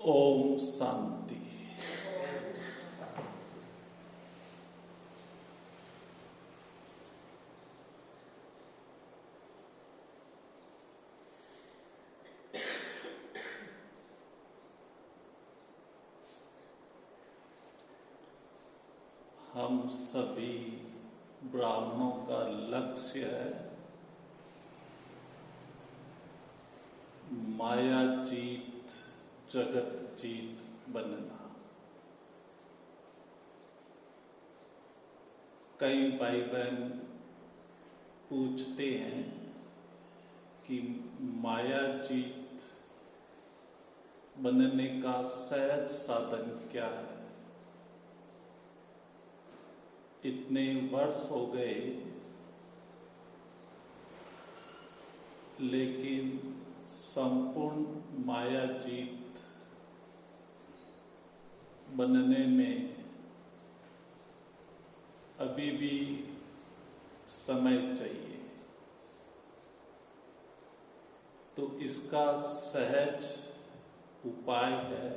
ओम शांति। हम सभी ब्राह्मणों का लक्ष्य है माया जीत, जगत जीत बनना। कई भाई बहन पूछते हैं कि माया जीत बनने का सहज साधन क्या है। इतने वर्ष हो गए लेकिन संपूर्ण माया जीत बनने में अभी भी समय चाहिए। तो इसका सहज उपाय है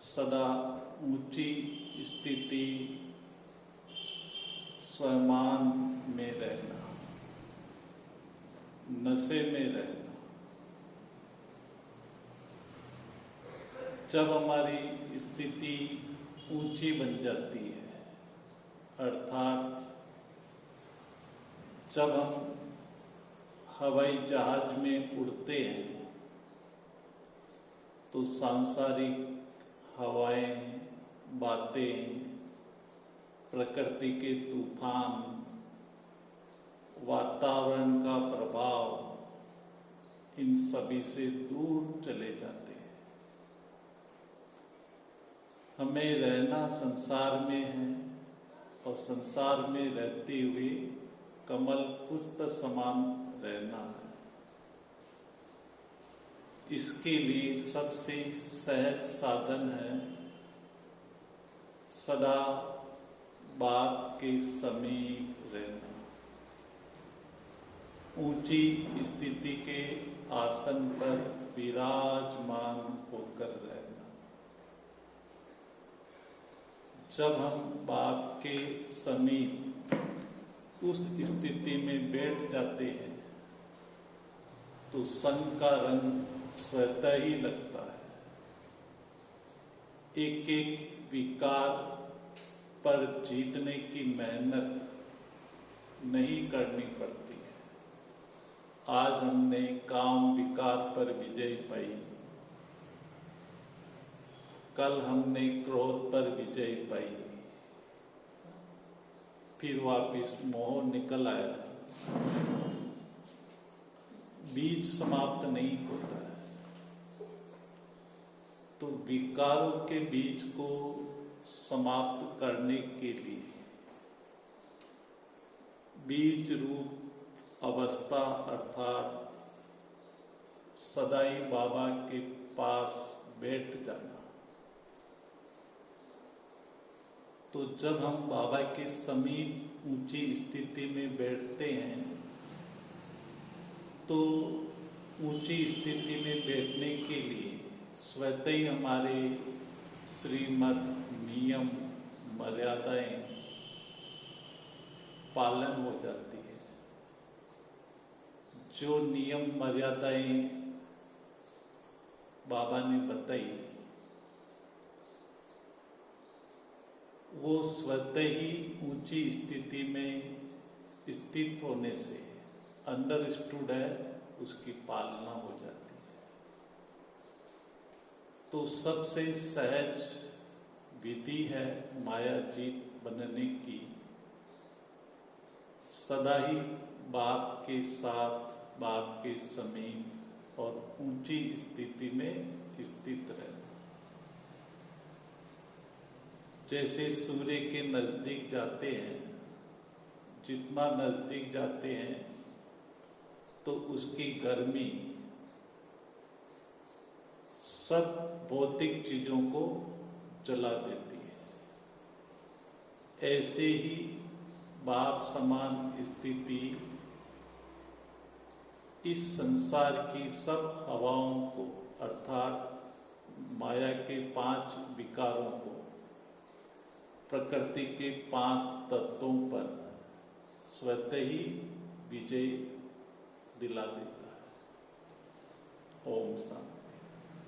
सदा ऊंची स्थिति स्वयं में रहना, नशे में रहना। जब हमारी स्थिति ऊंची बन जाती है, अर्थात जब हम हवाई जहाज में उड़ते हैं तो सांसारिक हवाएं, बातें, प्रकृति के तूफान, वातावरण का प्रभाव, इन सभी से दूर चले जाते हैं। हमें रहना संसार में है और संसार में रहते हुए कमल पुष्प समान रहना है। इसके लिए सबसे सहज साधन है सदा बाप के समीप रहना, ऊंची स्थिति के आसन पर विराजमान होकर रहना। जब हम बाप के समीप उस स्थिति में बैठ जाते हैं तो संग का रंग स्वतः ही लगता है। एक एक विकार पर जीतने की मेहनत नहीं करनी पड़ती है। आज हमने काम विकार पर विजय पाई, कल हमने क्रोध पर विजय पाई, फिर वापिस मोह निकल आया। बीज समाप्त नहीं होता है। तो विकारों के बीज को समाप्त करने के लिए बीज रूप अवस्था अर्थात सदाई बाबा के पास बैठ जाना। तो जब हम बाबा के समीप ऊंची स्थिति में बैठते हैं तो ऊंची स्थिति में बैठने के लिए स्वतः ही हमारे श्रीमत, नियम, मर्यादाएं पालन हो जाती है। जो नियम मर्यादाएं बाबा ने बताई वो स्वतः ही ऊंची स्थिति में स्थित होने से अंडरस्टूड है, उसकी पालना हो जाती है। तो सबसे सहज विधि है माया जीत बनने की सदा ही बाप के साथ, बाप के समीप और ऊंची स्थिति में स्थित रहना। जैसे सूर्य के नजदीक जाते हैं, जितना नजदीक जाते हैं तो उसकी गर्मी सब भौतिक चीजों को जला देती है। ऐसे ही बाप समान स्थिति इस संसार की सब हवाओं को अर्थात माया के 5 विकारों को प्रकृति के 5 तत्वों पर स्वतः ही विजय दिला देता है। ओम शांति।